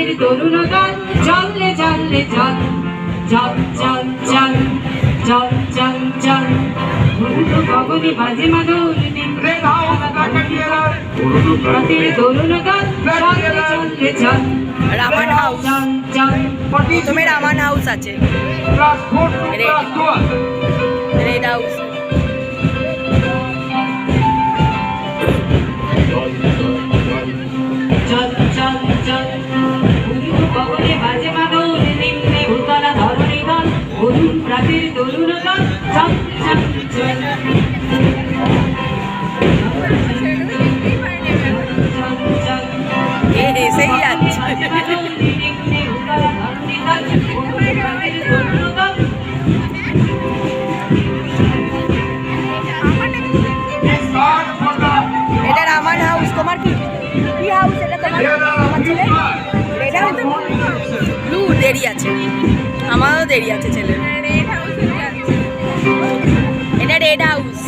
প্রাতের তরুণ গান চললে চললে চল চল চল চল চল চল চল বন্ধু গগনে বাজে মাদল প্রাতের তরুণ গান চললে চললে চল রামান হাউস প্রথমে রামান হাউস আছে রেড হাউস চল চল চল বন্ধু গগনে বাজে মাদল নিম্নে ভূতলা ধরণী গান বধুর প্রাতের তরুণ গান চল চল চল এসেই যাচ্ছে এটা রামান হাউস তোমার কি হাউস এটা তোমার ছেলে রেড হাউস ব্লু দেরি আছে আমারও দেরি আছে ছেলে এটা রেড হাউস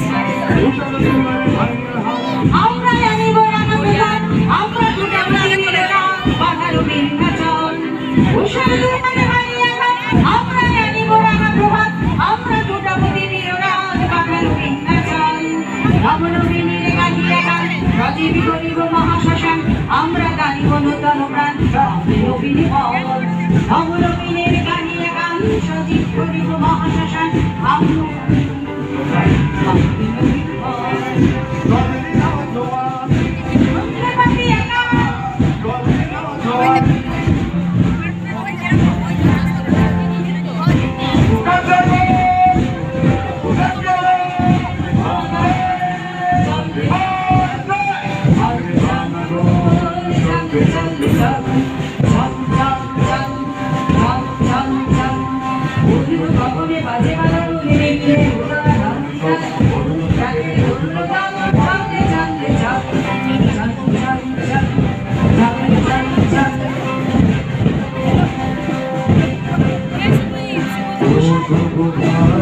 মহাশ্মশান আমরা গানিব নূতন প্রাণ নবনবীনের গানিয়ে গান সজীব করিব মহাশ্মশান বাজে বাজে